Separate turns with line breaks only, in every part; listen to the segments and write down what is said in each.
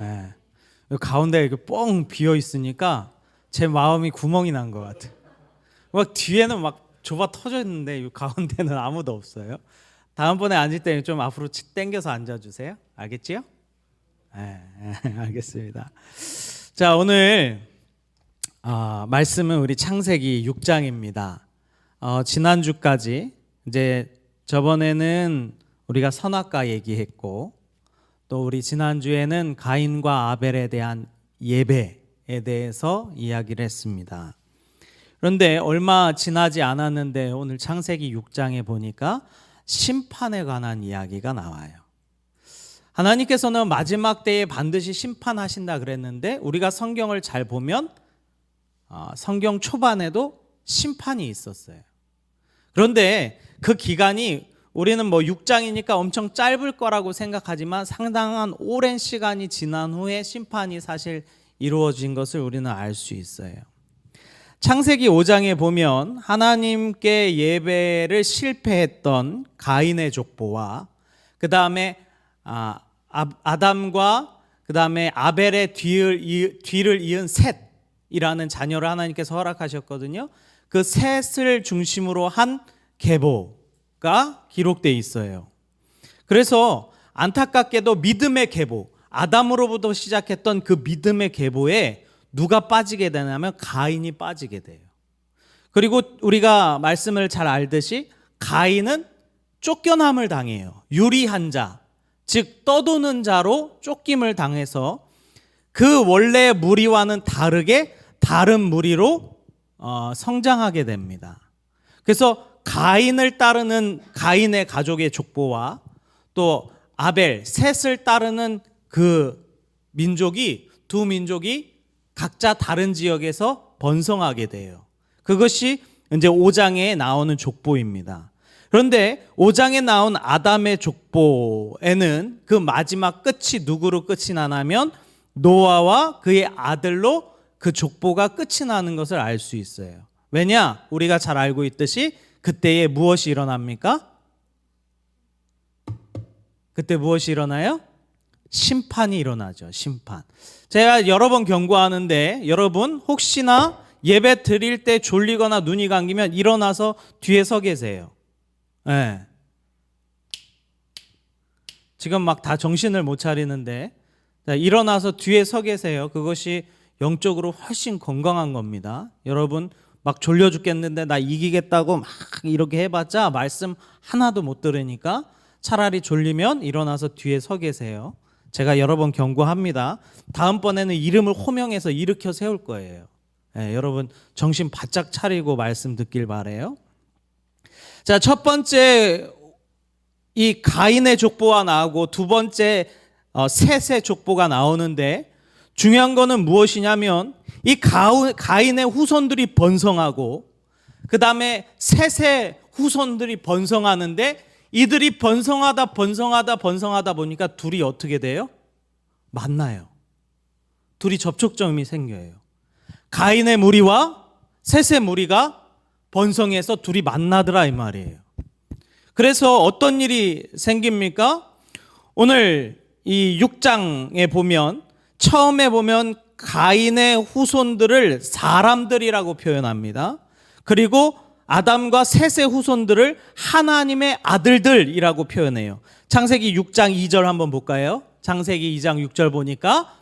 예. 가운데 이렇게 뻥 비어 있으니까 제 마음이 구멍이 난 것 같아. 막 뒤에는 막 좁아 터져 있는데 이 가운데는 아무도 없어요. 다음번에 앉을 때 좀 앞으로 당겨서 앉아주세요. 알겠지요? 네, 알겠습니다. 자, 오늘 말씀은 우리 창세기 6장입니다. 지난주까지 이제 저번에는 우리가 선악과 얘기했고 또 우리 지난주에는 가인과 아벨에 대한 예배에 대해서 이야기를 했습니다. 그런데 얼마 지나지 않았는데 오늘 창세기 6장에 보니까 심판에 관한 이야기가 나와요. 하나님께서는 마지막 때에 반드시 심판하신다 그랬는데 우리가 성경을 잘 보면 성경 초반에도 심판이 있었어요. 그런데 그 기간이 우리는 6장이니까 엄청 짧을 거라고 생각하지만 상당한 오랜 시간이 지난 후에 심판이 사실 이루어진 것을 우리는 알 수 있어요. 창세기 5장에 보면 하나님께 예배를 실패했던 가인의 족보와 그 다음에 아담과 그 다음에 아벨의 뒤를 이은 셋이라는 자녀를 하나님께서 허락하셨거든요. 그 셋을 중심으로 한 계보가 기록되어 있어요. 그래서 안타깝게도 믿음의 계보, 아담으로부터 시작했던 그 믿음의 계보에 누가 빠지게 되냐면 가인이 빠지게 돼요. 그리고 우리가 말씀을 잘 알듯이 가인은 쫓겨남을 당해요. 유리한 자, 즉 떠도는 자로 쫓김을 당해서 그 원래 무리와는 다르게 다른 무리로 성장하게 됩니다. 그래서 가인을 따르는 가인의 가족의 족보와 또 아벨, 셋을 따르는 그 민족이 두 민족이 각자 다른 지역에서 번성하게 돼요. 그것이 이제 5장에 나오는 족보입니다. 그런데 5장에 나온 아담의 족보에는 그 마지막 끝이 누구로 끝이 나냐면 노아와 그의 아들로 그 족보가 끝이 나는 것을 알 수 있어요. 왜냐? 우리가 잘 알고 있듯이 그때에 무엇이 일어납니까? 그때 무엇이 일어나요? 심판이 일어나죠. 심판. 제가 여러 번 경고하는데 여러분 혹시나 예배 드릴 때 졸리거나 눈이 감기면 일어나서 뒤에 서 계세요. 네. 지금 막 다 정신을 못 차리는데 일어나서 뒤에 서 계세요. 그것이 영적으로 훨씬 건강한 겁니다. 여러분 막 졸려 죽겠는데 나 이기겠다고 막 이렇게 해봤자 말씀 하나도 못 들으니까 차라리 졸리면 일어나서 뒤에 서 계세요. 제가 여러 번 경고합니다. 다음번에는 이름을 호명해서 일으켜 세울 거예요. 네, 여러분 정신 바짝 차리고 말씀 듣길 바라요. 자, 첫 번째 이 가인의 족보가 나오고 두 번째 셋의 족보가 나오는데 중요한 거는 무엇이냐면 이 가인의 후손들이 번성하고 그 다음에 셋의 후손들이 번성하는데 이들이 번성하다 보니까 둘이 어떻게 돼요? 만나요. 둘이 접촉점이 생겨요. 가인의 무리와 셋의 무리가 번성해서 둘이 만나더라 이 말이에요. 그래서 어떤 일이 생깁니까? 오늘 이 6장에 보면 처음에 보면 가인의 후손들을 사람들이라고 표현합니다. 그리고 아담과 셋의 후손들을 하나님의 아들들이라고 표현해요. 창세기 6장 2절 한번 볼까요? 창세기 2장 6절 보니까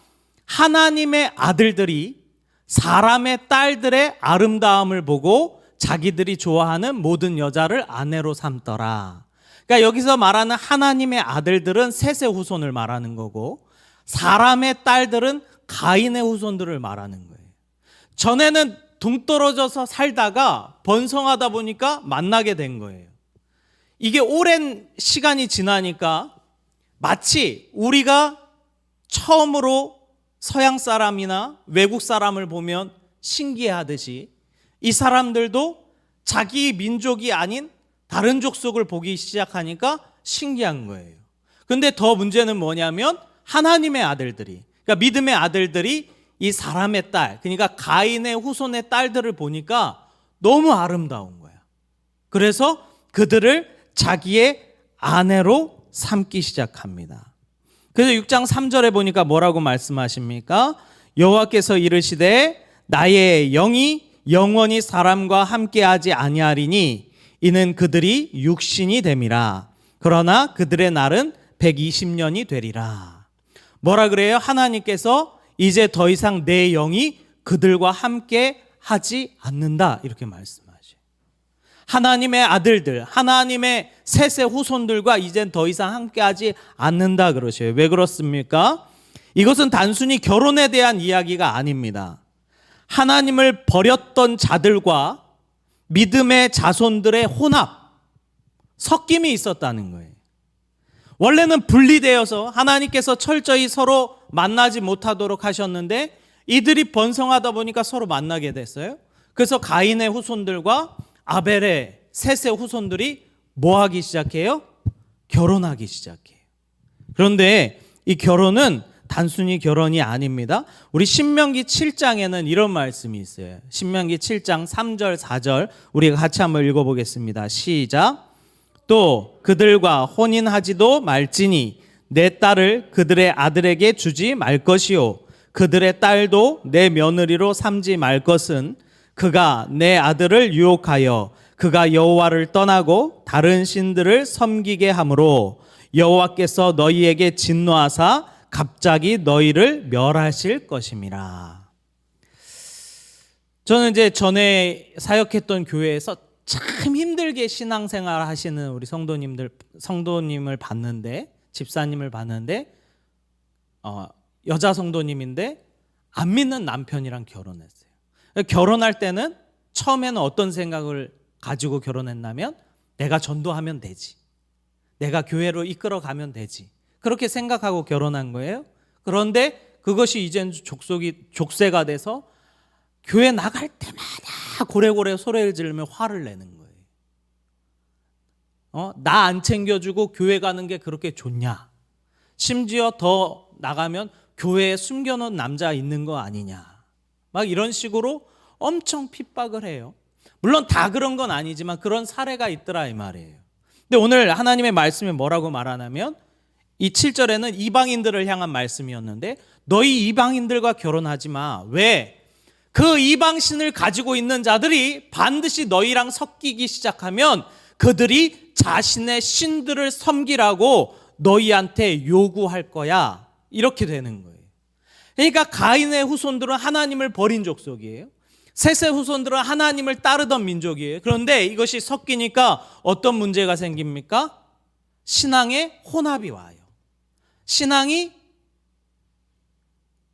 하나님의 아들들이 사람의 딸들의 아름다움을 보고 자기들이 좋아하는 모든 여자를 아내로 삼더라. 그러니까 여기서 말하는 하나님의 아들들은 셋의 후손을 말하는 거고 사람의 딸들은 가인의 후손들을 말하는 거예요. 전에는 동떨어져서 살다가 번성하다 보니까 만나게 된 거예요. 이게 오랜 시간이 지나니까 마치 우리가 처음으로 서양 사람이나 외국 사람을 보면 신기해하듯이 이 사람들도 자기 민족이 아닌 다른 족속을 보기 시작하니까 신기한 거예요. 근데 더 문제는 뭐냐면 하나님의 아들들이, 그러니까 믿음의 아들들이 이 사람의 딸, 그러니까 가인의 후손의 딸들을 보니까 너무 아름다운 거야. 그래서 그들을 자기의 아내로 삼기 시작합니다. 그래서 6장 3절에 보니까 뭐라고 말씀하십니까? 여호와께서 이르시되 나의 영이 영원히 사람과 함께하지 아니하리니 이는 그들이 육신이 됨이라. 그러나 그들의 날은 120년이 되리라. 뭐라 그래요? 하나님께서 이제 더 이상 내 영이 그들과 함께 하지 않는다, 이렇게 말씀하셔요. 하나님의 아들들, 하나님의 셋의 후손들과 이젠 더 이상 함께하지 않는다 그러셔요. 왜 그렇습니까? 이것은 단순히 결혼에 대한 이야기가 아닙니다. 하나님을 버렸던 자들과 믿음의 자손들의 혼합, 섞임이 있었다는 거예요. 원래는 분리되어서 하나님께서 철저히 서로 만나지 못하도록 하셨는데 이들이 번성하다 보니까 서로 만나게 됐어요. 그래서 가인의 후손들과 아벨의 셋의 후손들이 뭐 하기 시작해요? 결혼하기 시작해요. 그런데 이 결혼은 단순히 결혼이 아닙니다. 우리 신명기 7장에는 이런 말씀이 있어요. 신명기 7장 3절 4절 우리가 같이 한번 읽어보겠습니다. 시작. 또 그들과 혼인하지도 말지니 내 딸을 그들의 아들에게 주지 말 것이요 그들의 딸도 내 며느리로 삼지 말 것은 그가 내 아들을 유혹하여 그가 여호와를 떠나고 다른 신들을 섬기게 하므로 여호와께서 너희에게 진노하사 갑자기 너희를 멸하실 것임이라. 저는 이제 전에 사역했던 교회에서 참 힘들게 신앙생활 하시는 우리 성도님을 봤는데, 집사님을 봤는데, 여자 성도님인데 안 믿는 남편이랑 결혼했어요. 결혼할 때는 처음에는 어떤 생각을 가지고 결혼했냐면 내가 전도하면 되지, 내가 교회로 이끌어 가면 되지, 그렇게 생각하고 결혼한 거예요. 그런데 그것이 이젠 족쇄가 돼서 교회 나갈 때마다 고래고래 소리를 지르며 화를 내는 거예요. 나 안 챙겨주고 교회 가는 게 그렇게 좋냐, 심지어 더 나가면 교회에 숨겨놓은 남자 있는 거 아니냐, 막 이런 식으로 엄청 핍박을 해요. 물론 다 그런 건 아니지만 그런 사례가 있더라 이 말이에요. 근데 오늘 하나님의 말씀이 뭐라고 말하냐면 이 7절에는 이방인들을 향한 말씀이었는데 너희 이방인들과 결혼하지 마. 왜? 그 이방신을 가지고 있는 자들이 반드시 너희랑 섞이기 시작하면 그들이 자신의 신들을 섬기라고 너희한테 요구할 거야. 이렇게 되는 거예요. 그러니까 가인의 후손들은 하나님을 버린 족속이에요. 셋의 후손들은 하나님을 따르던 민족이에요. 그런데 이것이 섞이니까 어떤 문제가 생깁니까? 신앙의 혼합이 와요. 신앙이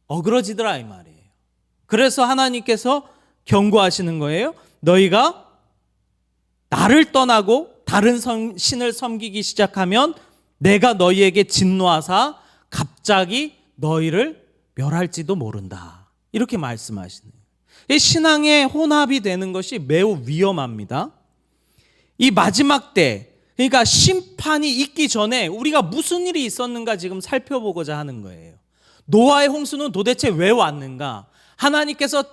어그러지더라 이 말이에요. 그래서 하나님께서 경고하시는 거예요. 너희가 나를 떠나고 다른 신을 섬기기 시작하면 내가 너희에게 진노하사 갑자기 너희를 멸할지도 모른다. 이렇게 말씀하시네요. 이 신앙의 혼합이 되는 것이 매우 위험합니다. 이 마지막 때, 그러니까 심판이 있기 전에 우리가 무슨 일이 있었는가 지금 살펴보고자 하는 거예요. 노아의 홍수는 도대체 왜 왔는가? 하나님께서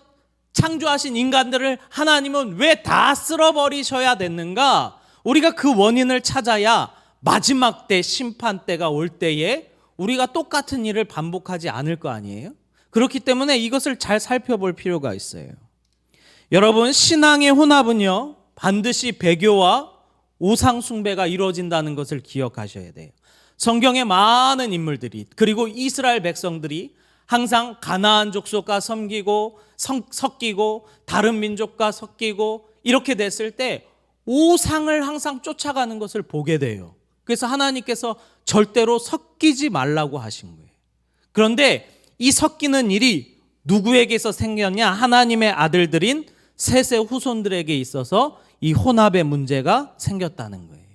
창조하신 인간들을 하나님은 왜 다 쓸어버리셔야 됐는가? 우리가 그 원인을 찾아야 마지막 때 심판 때가 올 때에 우리가 똑같은 일을 반복하지 않을 거 아니에요? 그렇기 때문에 이것을 잘 살펴볼 필요가 있어요. 여러분, 신앙의 혼합은요 반드시 배교와 우상 숭배가 이루어진다는 것을 기억하셔야 돼요. 성경의 많은 인물들이, 그리고 이스라엘 백성들이 항상 가나안 족속과 섞이고 다른 민족과 섞이고 이렇게 됐을 때 우상을 항상 쫓아가는 것을 보게 돼요. 그래서 하나님께서 절대로 섞이지 말라고 하신 거예요. 그런데 이 섞이는 일이 누구에게서 생겼냐? 하나님의 아들들인 셋의 후손들에게 있어서 이 혼합의 문제가 생겼다는 거예요.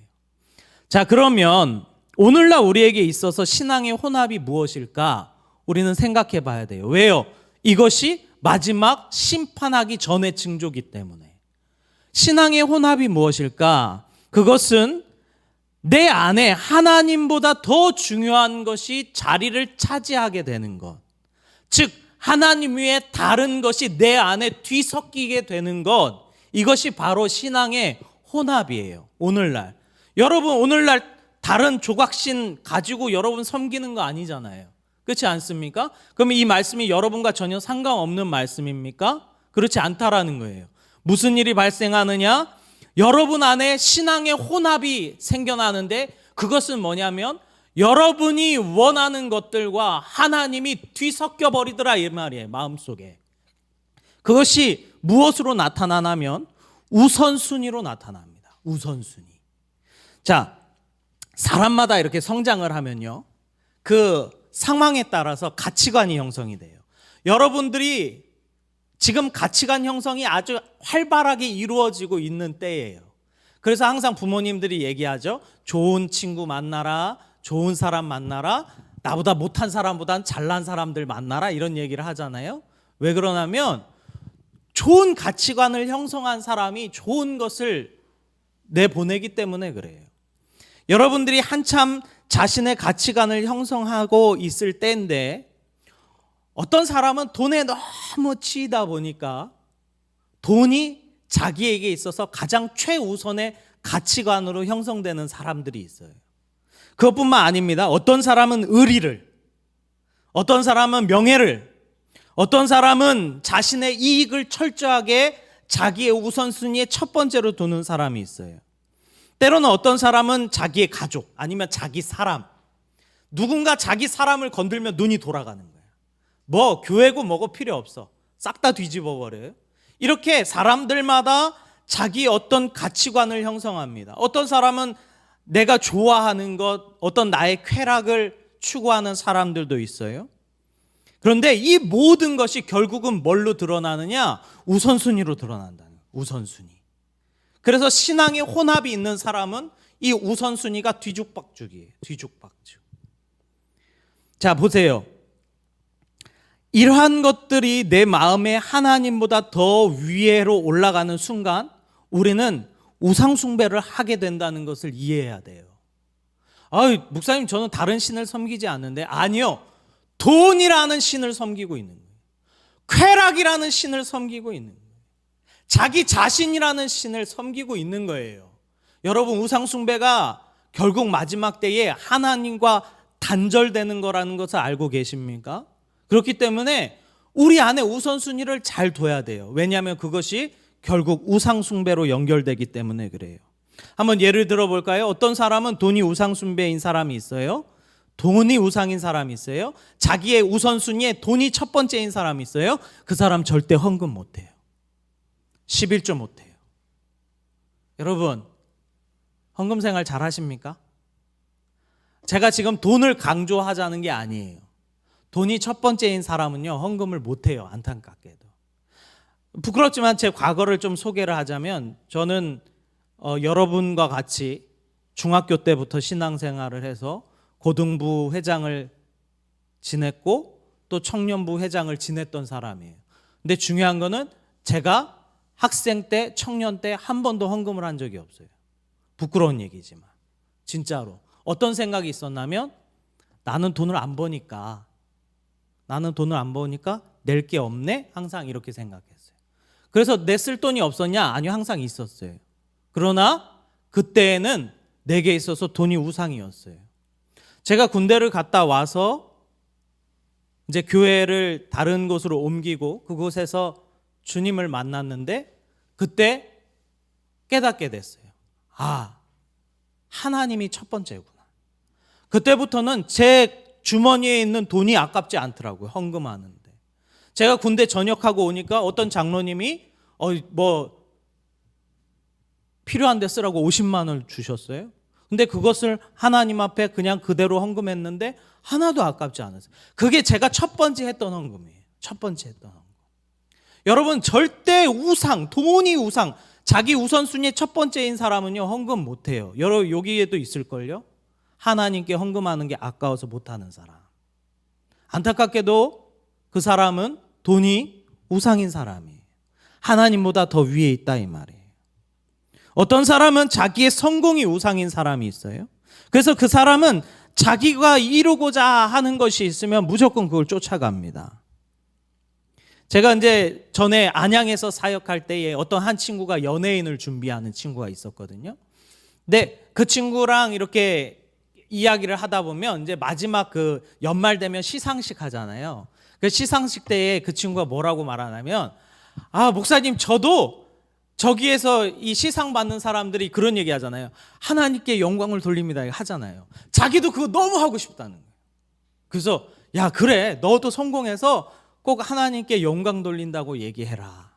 자, 그러면 오늘날 우리에게 있어서 신앙의 혼합이 무엇일까? 우리는 생각해 봐야 돼요. 왜요? 이것이 마지막 심판하기 전의 징조이기 때문에. 신앙의 혼합이 무엇일까? 그것은 내 안에 하나님보다 더 중요한 것이 자리를 차지하게 되는 것. 즉 하나님 위에 다른 것이 내 안에 뒤섞이게 되는 것. 이것이 바로 신앙의 혼합이에요. 오늘날 여러분, 오늘날 다른 조각신 가지고 여러분 섬기는 거 아니잖아요. 그렇지 않습니까? 그러면 이 말씀이 여러분과 전혀 상관없는 말씀입니까? 그렇지 않다라는 거예요. 무슨 일이 발생하느냐? 여러분 안에 신앙의 혼합이 생겨나는데 그것은 뭐냐면 여러분이 원하는 것들과 하나님이 뒤섞여 버리더라 이 말이에요. 마음속에. 그것이 무엇으로 나타나냐면 우선순위로 나타납니다. 우선순위. 자, 사람마다 이렇게 성장을 하면요, 그 상황에 따라서 가치관이 형성이 돼요. 여러분들이 지금 가치관 형성이 아주 활발하게 이루어지고 있는 때예요. 그래서 항상 부모님들이 얘기하죠. 좋은 친구 만나라, 좋은 사람 만나라, 나보다 못한 사람보단 잘난 사람들 만나라, 이런 얘기를 하잖아요. 왜 그러냐면 좋은 가치관을 형성한 사람이 좋은 것을 내보내기 때문에 그래요. 여러분들이 한참 자신의 가치관을 형성하고 있을 때인데 어떤 사람은 돈에 너무 치이다 보니까 돈이 자기에게 있어서 가장 최우선의 가치관으로 형성되는 사람들이 있어요. 그것뿐만 아닙니다. 어떤 사람은 의리를, 어떤 사람은 명예를, 어떤 사람은 자신의 이익을 철저하게 자기의 우선순위의 첫 번째로 두는 사람이 있어요. 때로는 어떤 사람은 자기의 가족 아니면 자기 사람, 누군가 자기 사람을 건들면 눈이 돌아가는 거예요. 뭐 교회고 뭐고 필요 없어. 싹 다 뒤집어 버려요. 이렇게 사람들마다 자기 어떤 가치관을 형성합니다. 어떤 사람은 내가 좋아하는 것, 어떤 나의 쾌락을 추구하는 사람들도 있어요. 그런데 이 모든 것이 결국은 뭘로 드러나느냐? 우선순위로 드러난다는 거예요. 우선순위. 그래서 신앙의 혼합이 있는 사람은 이 우선순위가 뒤죽박죽이에요. 뒤죽박죽. 자, 보세요. 이러한 것들이 내 마음에 하나님보다 더 위로 올라가는 순간 우리는 우상숭배를 하게 된다는 것을 이해해야 돼요. 목사님, 저는 다른 신을 섬기지 않는데. 아니요. 돈이라는 신을 섬기고 있는 거예요. 쾌락이라는 신을 섬기고 있는 거예요. 자기 자신이라는 신을 섬기고 있는 거예요. 여러분, 우상숭배가 결국 마지막 때에 하나님과 단절되는 거라는 것을 알고 계십니까? 그렇기 때문에 우리 안에 우선순위를 잘 둬야 돼요. 왜냐하면 그것이 결국 우상숭배로 연결되기 때문에 그래요. 한번 예를 들어 볼까요? 어떤 사람은 돈이 우상숭배인 사람이 있어요. 돈이 우상인 사람이 있어요. 자기의 우선순위에 돈이 첫 번째인 사람이 있어요. 그 사람 절대 헌금 못해요. 11조 못해요. 여러분, 헌금 생활 잘 하십니까? 제가 지금 돈을 강조하자는 게 아니에요. 돈이 첫 번째인 사람은요, 헌금을 못해요. 안타깝게도. 부끄럽지만 제 과거를 좀 소개를 하자면, 저는 여러분과 같이 중학교 때부터 신앙생활을 해서 고등부 회장을 지냈고 또 청년부 회장을 지냈던 사람이에요. 근데 중요한 거는 제가 학생 때, 청년 때 한 번도 헌금을 한 적이 없어요. 부끄러운 얘기지만 진짜로. 어떤 생각이 있었냐면 나는 돈을 안 버니까 낼 게 없네? 항상 이렇게 생각했어요. 그래서 냈을 돈이 없었냐? 아니요, 항상 있었어요. 그러나 그때에는 내게 있어서 돈이 우상이었어요. 제가 군대를 갔다 와서 이제 교회를 다른 곳으로 옮기고 그곳에서 주님을 만났는데 그때 깨닫게 됐어요. 하나님이 첫 번째구나. 그때부터는 제 주머니에 있는 돈이 아깝지 않더라고요. 헌금하는데. 제가 군대 전역하고 오니까 어떤 장로님이 필요한 데 쓰라고 50만 원을 주셨어요. 근데 그것을 하나님 앞에 그냥 그대로 헌금했는데 하나도 아깝지 않았어요. 그게 제가 첫 번째 했던 헌금이에요. 첫 번째 했던 헌금. 여러분, 절대 돈이 우상, 자기 우선순위의 첫 번째인 사람은요, 헌금 못해요. 여기에도 있을걸요? 하나님께 헌금하는 게 아까워서 못하는 사람. 안타깝게도 그 사람은 돈이 우상인 사람이에요. 하나님보다 더 위에 있다 이 말이에요. 어떤 사람은 자기의 성공이 우상인 사람이 있어요. 그래서 그 사람은 자기가 이루고자 하는 것이 있으면 무조건 그걸 쫓아갑니다. 제가 이제 전에 안양에서 사역할 때에 어떤 한 친구가 연예인을 준비하는 친구가 있었거든요. 근데 그 친구랑 이렇게 이야기를 하다 보면 이제 마지막 그 연말 되면 시상식 하잖아요. 그 시상식 때에 그 친구가 뭐라고 말하냐면, 아, 목사님, 저도 저기에서 이 시상 받는 사람들이 그런 얘기 하잖아요. 하나님께 영광을 돌립니다 하잖아요. 자기도 그거 너무 하고 싶다는 거예요. 그래서 야, 그래, 너도 성공해서 꼭 하나님께 영광 돌린다고 얘기해라.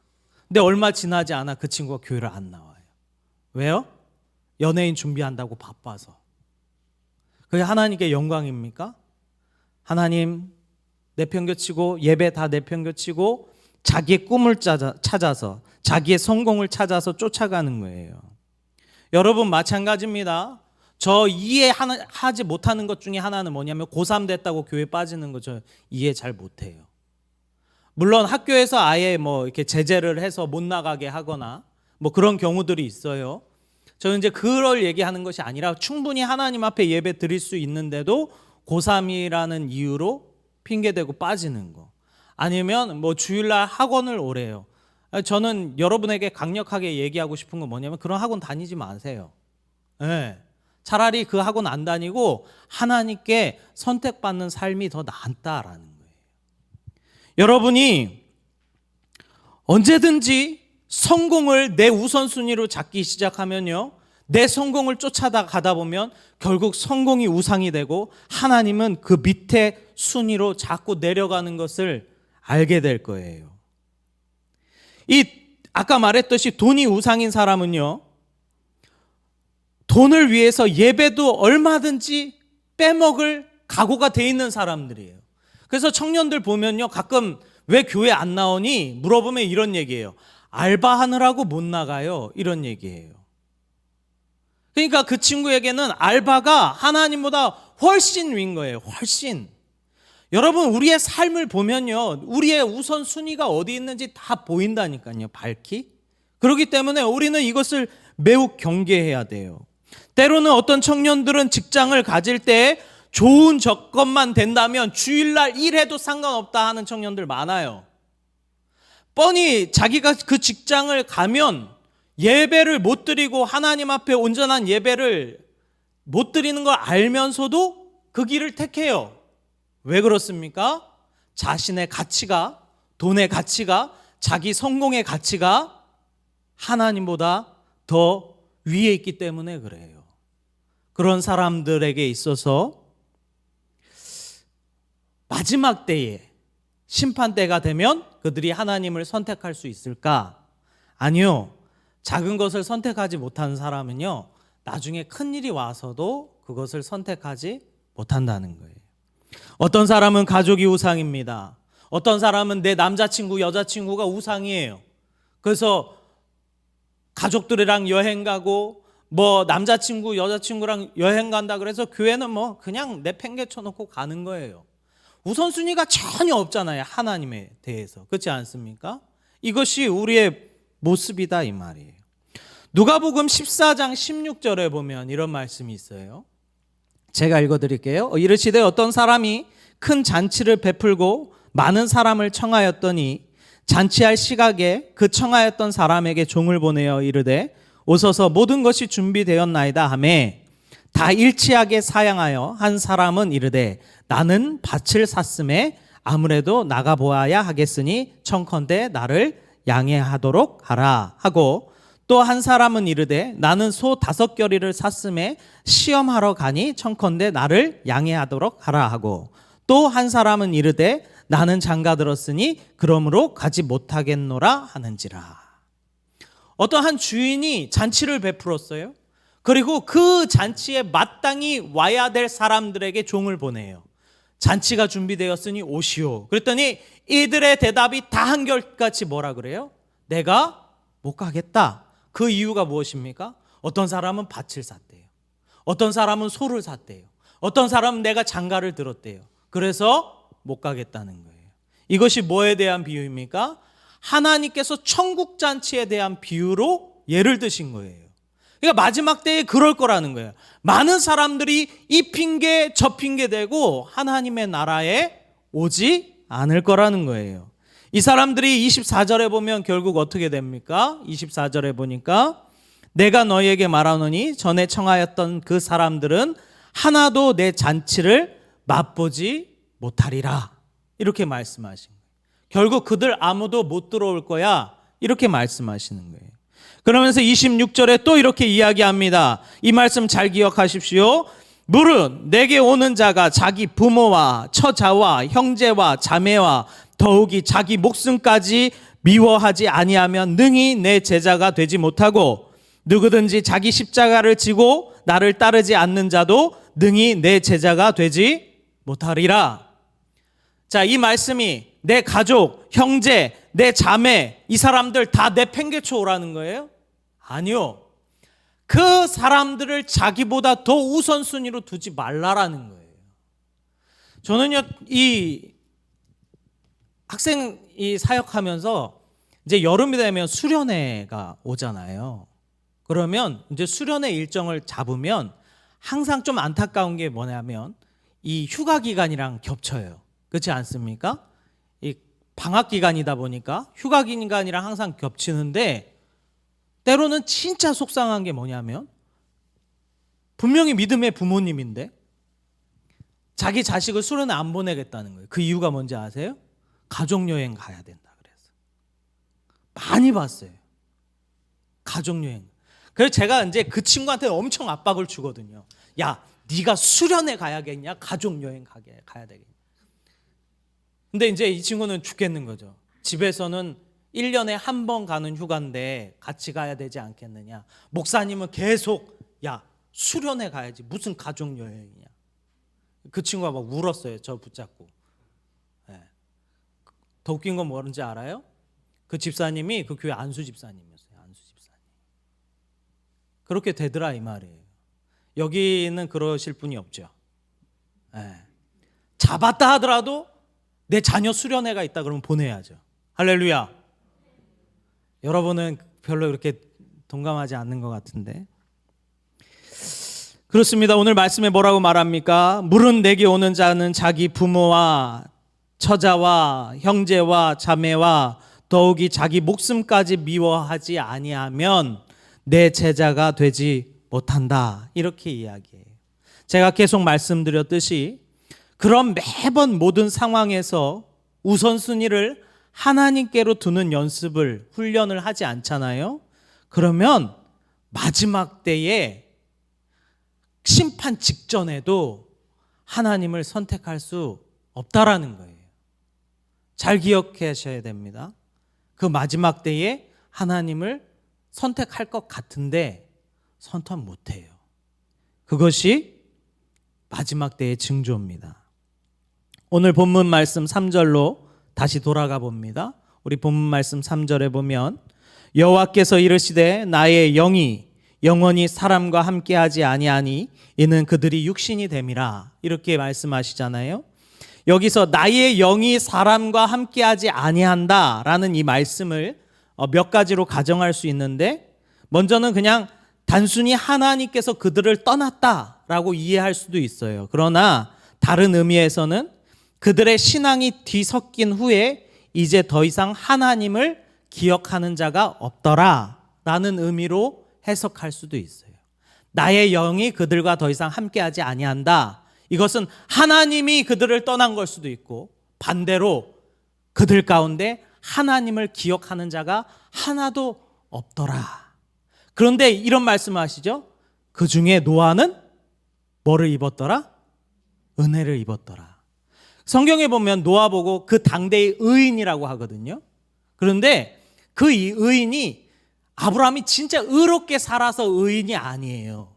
근데 얼마 지나지 않아 그 친구가 교회를 안 나와요. 왜요? 연예인 준비한다고 바빠서. 그게 하나님께 영광입니까? 하나님 내팽겨치고 예배 다 내팽겨치고 자기의 꿈을 찾아서 자기의 성공을 찾아서 쫓아가는 거예요. 여러분 마찬가지입니다. 저 이해하지 못하는 것 중에 하나는 뭐냐면 고3 됐다고 교회 빠지는 거 저 이해 잘 못해요. 물론 학교에서 아예 뭐 이렇게 제재를 해서 못 나가게 하거나 뭐 그런 경우들이 있어요. 저는 이제 그럴 얘기하는 것이 아니라 충분히 하나님 앞에 예배 드릴 수 있는데도 고3이라는 이유로 핑계대고 빠지는 거. 아니면 뭐 주일날 학원을 오래요. 저는 여러분에게 강력하게 얘기하고 싶은 건 뭐냐면 그런 학원 다니지 마세요. 네. 차라리 그 학원 안 다니고 하나님께 선택받는 삶이 더 낫다라는 거예요. 여러분이 언제든지 성공을 내 우선순위로 잡기 시작하면요, 내 성공을 쫓아가다 보면 결국 성공이 우상이 되고 하나님은 그 밑에 순위로 자꾸 내려가는 것을 알게 될 거예요. 아까 말했듯이 돈이 우상인 사람은요, 돈을 위해서 예배도 얼마든지 빼먹을 각오가 돼 있는 사람들이에요. 그래서 청년들 보면요, 가끔 왜 교회 안 나오니 물어보면 이런 얘기예요. 알바하느라고 못 나가요. 이런 얘기예요. 그러니까 그 친구에게는 알바가 하나님보다 훨씬 위인 거예요. 훨씬. 여러분, 우리의 삶을 보면요, 우리의 우선순위가 어디 있는지 다 보인다니까요. 밝히. 그렇기 때문에 우리는 이것을 매우 경계해야 돼요. 때로는 어떤 청년들은 직장을 가질 때 좋은 조건만 된다면 주일날 일해도 상관없다 하는 청년들 많아요. 뻔히 자기가 그 직장을 가면 예배를 못 드리고 하나님 앞에 온전한 예배를 못 드리는 걸 알면서도 그 길을 택해요. 왜 그렇습니까? 자신의 가치가, 돈의 가치가, 자기 성공의 가치가 하나님보다 더 위에 있기 때문에 그래요. 그런 사람들에게 있어서 마지막 때에 심판 때가 되면 그들이 하나님을 선택할 수 있을까? 아니요. 작은 것을 선택하지 못하는 사람은요, 나중에 큰 일이 와서도 그것을 선택하지 못한다는 거예요. 어떤 사람은 가족이 우상입니다. 어떤 사람은 내 남자친구, 여자친구가 우상이에요. 그래서 가족들이랑 여행 가고 뭐 남자친구, 여자친구랑 여행 간다 그래서 교회는 뭐 그냥 내팽개쳐 놓고 가는 거예요. 우선순위가 전혀 없잖아요. 하나님에 대해서. 그렇지 않습니까? 이것이 우리의 모습이다 이 말이에요. 누가복음 14장 16절에 보면 이런 말씀이 있어요. 제가 읽어드릴게요. 이르시되 어떤 사람이 큰 잔치를 베풀고 많은 사람을 청하였더니 잔치할 시각에 그 청하였던 사람에게 종을 보내어 이르되 오소서 모든 것이 준비되었나이다 하매 다 일치하게 사양하여 한 사람은 이르되 나는 밭을 샀음에 아무래도 나가보아야 하겠으니 청컨대 나를 양해하도록 하라 하고 또 한 사람은 이르되 나는 소 5겨리를 샀음에 시험하러 가니 청컨대 나를 양해하도록 하라 하고 또 한 사람은 이르되 나는 장가 들었으니 그러므로 가지 못하겠노라 하는지라. 어떤 한 주인이 잔치를 베풀었어요. 그리고 그 잔치에 마땅히 와야 될 사람들에게 종을 보내요. 잔치가 준비되었으니 오시오. 그랬더니 이들의 대답이 다 한결같이 뭐라 그래요? 내가 못 가겠다. 그 이유가 무엇입니까? 어떤 사람은 밭을 샀대요. 어떤 사람은 소를 샀대요. 어떤 사람은 내가 장가를 들었대요. 그래서 못 가겠다는 거예요. 이것이 뭐에 대한 비유입니까? 하나님께서 천국 잔치에 대한 비유로 예를 드신 거예요. 그러니까 마지막 때에 그럴 거라는 거예요. 많은 사람들이 이 핑계 저 핑계 대고 하나님의 나라에 오지 않을 거라는 거예요. 이 사람들이 24절에 보면 결국 어떻게 됩니까? 24절에 보니까 내가 너희에게 말하노니 전에 청하였던 그 사람들은 하나도 내 잔치를 맛보지 못하리라. 이렇게 말씀하신 거예요. 결국 그들 아무도 못 들어올 거야. 이렇게 말씀하시는 거예요. 그러면서 26절에 또 이렇게 이야기합니다. 이 말씀 잘 기억하십시오. 물은 내게 오는 자가 자기 부모와 처자와 형제와 자매와 더욱이 자기 목숨까지 미워하지 아니하면 능히 내 제자가 되지 못하고 누구든지 자기 십자가를 지고 나를 따르지 않는 자도 능히 내 제자가 되지 못하리라. 자, 이 말씀이 내 가족, 형제, 내 자매, 이 사람들 다 내팽개쳐 오라는 거예요? 아니요. 그 사람들을 자기보다 더 우선순위로 두지 말라라는 거예요. 저는요, 이 학생 사역하면서 이제 여름이 되면 수련회가 오잖아요. 그러면 이제 수련회 일정을 잡으면 항상 좀 안타까운 게 뭐냐면 이 휴가 기간이랑 겹쳐요. 그렇지 않습니까? 이 방학 기간이다 보니까 휴가 기간이랑 항상 겹치는데 때로는 진짜 속상한 게 뭐냐면 분명히 믿음의 부모님인데 자기 자식을 수련회 안 보내겠다는 거예요. 그 이유가 뭔지 아세요? 가족여행 가야 된다 그래서. 많이 봤어요. 가족여행. 그래서 제가 이제 그 친구한테 엄청 압박을 주거든요. 야, 네가 수련회 가야겠냐? 가족여행 가야 되겠냐? 근데 이제 이 친구는 죽겠는 거죠. 집에서는 1년에 한 번 가는 휴가인데 같이 가야 되지 않겠느냐. 목사님은 계속 야, 수련회 가야지. 무슨 가족여행이냐. 그 친구가 막 울었어요. 저 붙잡고. 네. 더 웃긴 건 뭐는지 알아요? 그 집사님이 그 교회 안수 집사님이었어요. 안수 집사님. 그렇게 되더라 이 말이에요. 여기는 그러실 분이 없죠. 네. 잡았다 하더라도 내 자녀 수련회가 있다 그러면 보내야죠. 할렐루야. 여러분은 별로 그렇게 동감하지 않는 것 같은데. 그렇습니다. 오늘 말씀에 뭐라고 말합니까? 물은 내게 오는 자는 자기 부모와 처자와 형제와 자매와 더욱이 자기 목숨까지 미워하지 아니하면 내 제자가 되지 못한다. 이렇게 이야기해요. 제가 계속 말씀드렸듯이 그런 매번 모든 상황에서 우선순위를 하나님께로 두는 연습을, 훈련을 하지 않잖아요. 그러면 마지막 때에 심판 직전에도 하나님을 선택할 수 없다라는 거예요. 잘 기억하셔야 됩니다. 그 마지막 때에 하나님을 선택할 것 같은데 선택 못해요. 그것이 마지막 때의 징조입니다. 오늘 본문 말씀 3절로 다시 돌아가 봅니다. 우리 본문 말씀 3절에 보면 여호와께서 이르시되 나의 영이 영원히 사람과 함께하지 아니하니 이는 그들이 육신이 됨이라. 이렇게 말씀하시잖아요. 여기서 나의 영이 사람과 함께하지 아니한다라는 이 말씀을 몇 가지로 가정할 수 있는데 먼저는 그냥 단순히 하나님께서 그들을 떠났다라고 이해할 수도 있어요. 그러나 다른 의미에서는 그들의 신앙이 뒤섞인 후에 이제 더 이상 하나님을 기억하는 자가 없더라 라는 의미로 해석할 수도 있어요. 나의 영이 그들과 더 이상 함께하지 아니한다. 이것은 하나님이 그들을 떠난 걸 수도 있고 반대로 그들 가운데 하나님을 기억하는 자가 하나도 없더라. 그런데 이런 말씀을 하시죠. 그 중에 노아는 뭐를 입었더라? 은혜를 입었더라. 성경에 보면 노아 보고 그 당대의 의인이라고 하거든요. 그런데 그 의인이 아브라함이 진짜 의롭게 살아서 의인이 아니에요.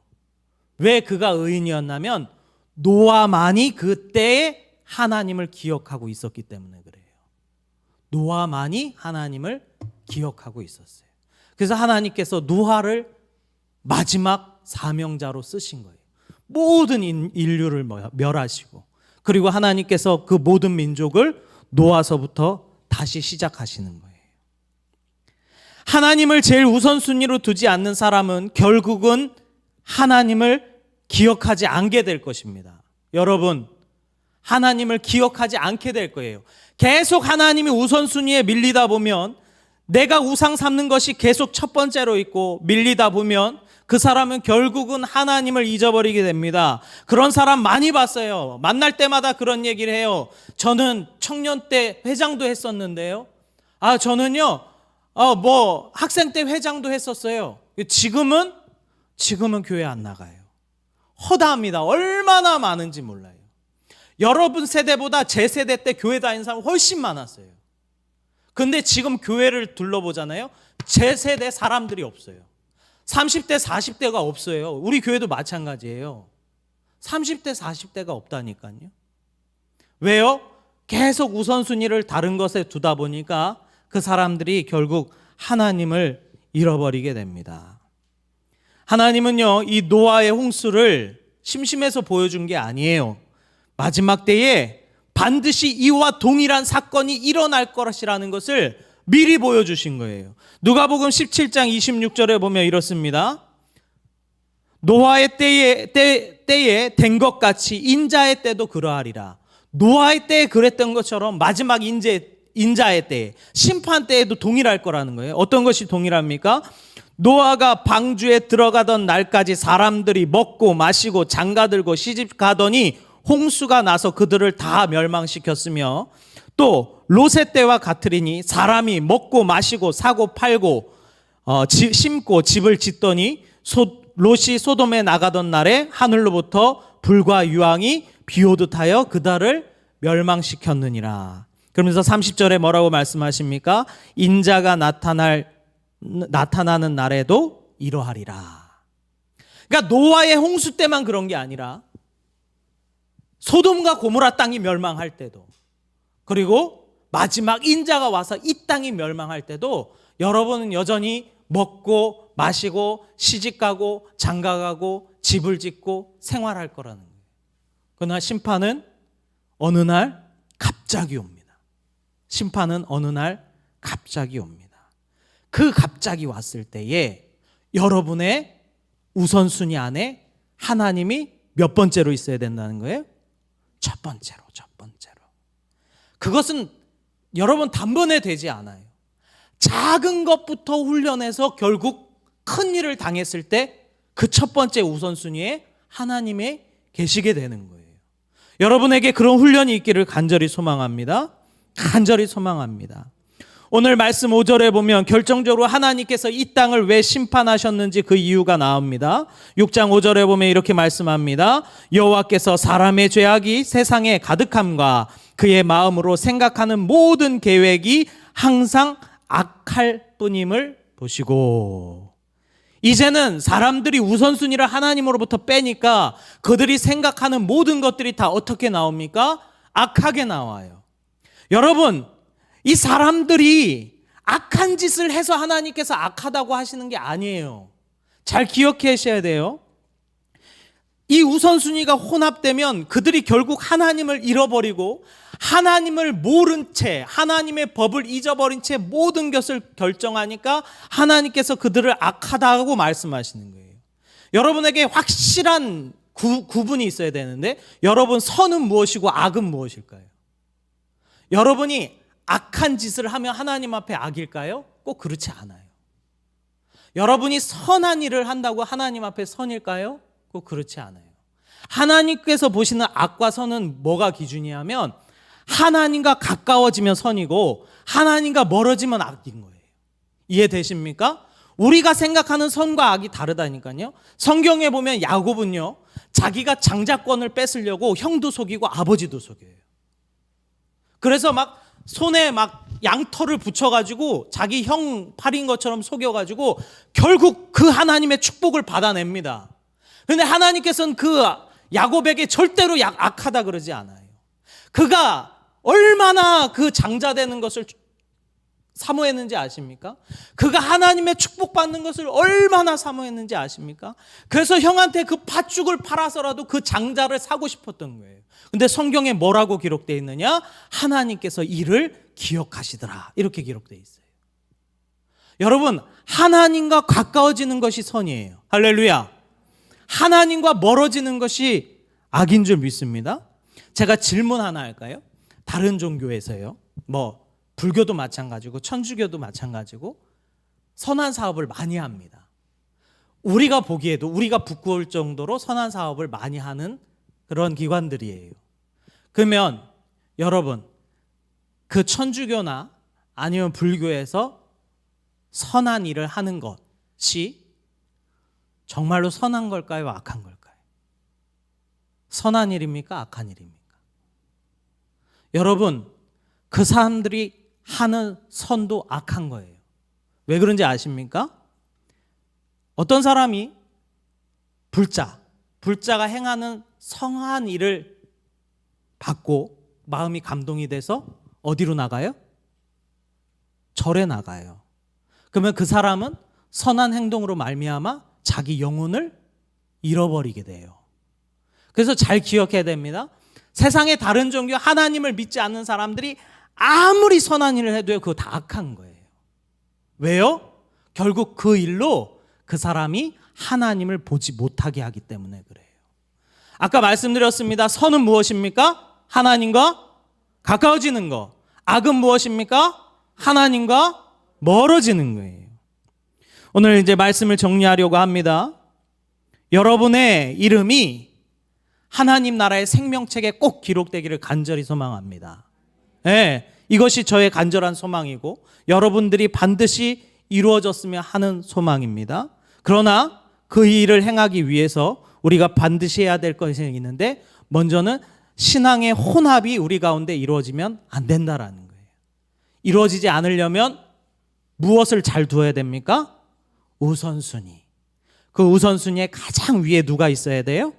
왜 그가 의인이었냐면 노아만이 그때에 하나님을 기억하고 있었기 때문에 그래요. 노아만이 하나님을 기억하고 있었어요. 그래서 하나님께서 노아를 마지막 사명자로 쓰신 거예요. 모든 인류를 멸하시고 그리고 하나님께서 그 모든 민족을 노아서부터 다시 시작하시는 거예요. 하나님을 제일 우선순위로 두지 않는 사람은 결국은 하나님을 기억하지 않게 될 것입니다. 여러분, 하나님을 기억하지 않게 될 거예요. 계속 하나님이 우선순위에 밀리다 보면 내가 우상 삼는 것이 계속 첫 번째로 있고 밀리다 보면 그 사람은 결국은 하나님을 잊어버리게 됩니다. 그런 사람 많이 봤어요. 만날 때마다 그런 얘기를 해요. 저는 청년 때 회장도 했었는데요. 저는요, 학생 때 회장도 했었어요. 지금은 교회 안 나가요. 허다합니다. 얼마나 많은지 몰라요. 여러분 세대보다 제 세대 때 교회 다니는 사람 훨씬 많았어요. 근데 지금 교회를 둘러보잖아요. 제 세대 사람들이 없어요. 30대, 40대가 없어요. 우리 교회도 마찬가지예요. 30대, 40대가 없다니까요. 왜요? 계속 우선순위를 다른 것에 두다 보니까 그 사람들이 결국 하나님을 잃어버리게 됩니다. 하나님은요, 이 노아의 홍수를 심심해서 보여준 게 아니에요. 마지막 때에 반드시 이와 동일한 사건이 일어날 것이라는 것을 미리 보여주신 거예요. 누가복음 17장 26절에 보면 이렇습니다. 노아의 때에 된 것 같이 인자의 때도 그러하리라. 노아의 때에 그랬던 것처럼 마지막 인자의 때에, 심판 때에도 동일할 거라는 거예요. 어떤 것이 동일합니까? 노아가 방주에 들어가던 날까지 사람들이 먹고 마시고 장가들고 시집가더니 홍수가 나서 그들을 다 멸망시켰으며, 또 롯의 때와 같으리니 사람이 먹고 마시고 사고 팔고 심고 집을 짓더니 롯이 소돔에 나가던 날에 하늘로부터 불과 유황이 비오듯 하여 그들을 멸망시켰느니라. 그러면서 30절에 뭐라고 말씀하십니까? 인자가 나타나는 날에도 이러하리라. 그러니까 노아의 홍수 때만 그런 게 아니라 소돔과 고모라 땅이 멸망할 때도, 그리고 마지막 인자가 와서 이 땅이 멸망할 때도 여러분은 여전히 먹고 마시고 시집가고 장가가고 집을 짓고 생활할 거라는 거예요. 그러나 심판은 어느 날 갑자기 옵니다. 심판은 어느 날 갑자기 옵니다. 그 갑자기 왔을 때에 여러분의 우선순위 안에 하나님이 몇 번째로 있어야 된다는 거예요? 첫 번째로. 그것은 여러분 단번에 되지 않아요. 작은 것부터 훈련해서 결국 큰 일을 당했을 때 그 첫 번째 우선순위에 하나님이 계시게 되는 거예요. 여러분에게 그런 훈련이 있기를 간절히 소망합니다. 간절히 소망합니다. 오늘 말씀 5절에 보면 결정적으로 하나님께서 이 땅을 왜 심판하셨는지 그 이유가 나옵니다. 6장 5절에 보면 이렇게 말씀합니다. 여호와께서 사람의 죄악이 세상에 가득함과 그의 마음으로 생각하는 모든 계획이 항상 악할 뿐임을 보시고, 이제는 사람들이 우선순위를 하나님으로부터 빼니까 그들이 생각하는 모든 것들이 다 어떻게 나옵니까? 악하게 나와요. 여러분, 이 사람들이 악한 짓을 해서 하나님께서 악하다고 하시는 게 아니에요. 잘 기억하셔야 돼요. 이 우선순위가 혼합되면 그들이 결국 하나님을 잃어버리고 하나님을 모른 채, 하나님의 법을 잊어버린 채 모든 것을 결정하니까 하나님께서 그들을 악하다고 말씀하시는 거예요. 여러분에게 확실한 구분이 있어야 되는데, 여러분 선은 무엇이고 악은 무엇일까요? 여러분이 악한 짓을 하면 하나님 앞에 악일까요? 꼭 그렇지 않아요. 여러분이 선한 일을 한다고 하나님 앞에 선일까요? 꼭 그렇지 않아요. 하나님께서 보시는 악과 선은 뭐가 기준이냐면 하나님과 가까워지면 선이고 하나님과 멀어지면 악인 거예요. 이해되십니까? 우리가 생각하는 선과 악이 다르다니까요. 성경에 보면 야곱은요, 자기가 장자권을 뺏으려고 형도 속이고 아버지도 속여요. 그래서 막 손에 막 양털을 붙여가지고 자기 형 팔인 것처럼 속여가지고 결국 그 하나님의 축복을 받아냅니다. 그런데 하나님께서는 그 야곱에게 절대로 악하다 그러지 않아요. 그가 얼마나 그 장자 되는 것을 사모했는지 아십니까? 그가 하나님의 축복받는 것을 얼마나 사모했는지 아십니까? 그래서 형한테 그 팥죽을 팔아서라도 그 장자를 사고 싶었던 거예요. 근데 성경에 뭐라고 기록되어 있느냐? 하나님께서 이를 기억하시더라, 이렇게 기록되어 있어요. 여러분, 하나님과 가까워지는 것이 선이에요. 할렐루야. 하나님과 멀어지는 것이 악인 줄 믿습니다. 제가 질문 하나 할까요? 다른 종교에서요, 불교도 마찬가지고 천주교도 마찬가지고 선한 사업을 많이 합니다. 우리가 보기에도 우리가 부끄러울 정도로 선한 사업을 많이 하는 그런 기관들이에요. 그러면 여러분, 그 천주교나 아니면 불교에서 선한 일을 하는 것이 정말로 선한 걸까요? 악한 걸까요? 선한 일입니까? 악한 일입니까? 여러분, 그 사람들이 하는 선도 악한 거예요. 왜 그런지 아십니까? 어떤 사람이 불자가 행하는 선한 일을 받고 마음이 감동이 돼서 어디로 나가요? 절에 나가요. 그러면 그 사람은 선한 행동으로 말미암아 자기 영혼을 잃어버리게 돼요. 그래서 잘 기억해야 됩니다. 세상의 다른 종교, 하나님을 믿지 않는 사람들이 아무리 선한 일을 해도요, 그거 다 악한 거예요. 왜요? 결국 그 일로 그 사람이 하나님을 보지 못하게 하기 때문에 그래요. 아까 말씀드렸습니다. 선은 무엇입니까? 하나님과 가까워지는 거. 악은 무엇입니까? 하나님과 멀어지는 거예요. 오늘 이제 말씀을 정리하려고 합니다. 여러분의 이름이 하나님 나라의 생명책에 꼭 기록되기를 간절히 소망합니다. 네, 이것이 저의 간절한 소망이고 여러분들이 반드시 이루어졌으면 하는 소망입니다. 그러나 그 일을 행하기 위해서 우리가 반드시 해야 될 것이 있는데, 먼저는 신앙의 혼합이 우리 가운데 이루어지면 안 된다라는 거예요. 이루어지지 않으려면 무엇을 잘 두어야 됩니까? 우선순위. 그 우선순위에 가장 위에 누가 있어야 돼요?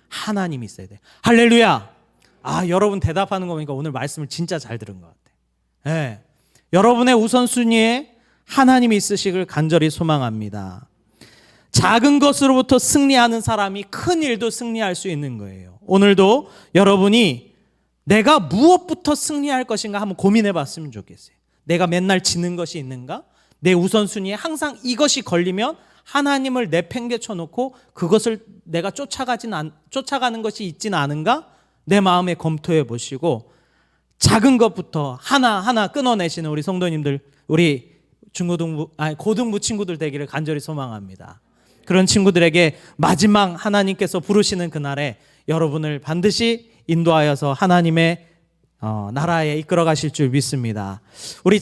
하나님이 있어야 돼요. 할렐루야. 여러분 대답하는 거 보니까 오늘 말씀을 진짜 잘 들은 것 같아요. 네. 여러분의 우선순위에 하나님이 있으시길 간절히 소망합니다. 작은 것으로부터 승리하는 사람이 큰 일도 승리할 수 있는 거예요. 오늘도 여러분이 내가 무엇부터 승리할 것인가 한번 고민해 봤으면 좋겠어요. 내가 맨날 지는 것이 있는가? 내 우선순위에 항상 이것이 걸리면 하나님을 내팽개쳐 놓고 그것을 내가 쫓아가는 것이 있지는 않은가? 내 마음에 검토해 보시고 작은 것부터 하나하나 끊어내시는 우리 성도님들, 우리 고등부 친구들 되기를 간절히 소망합니다. 그런 친구들에게 마지막 하나님께서 부르시는 그날에 여러분을 반드시 인도하여서 하나님의 나라에 이끌어 가실 줄 믿습니다. 우리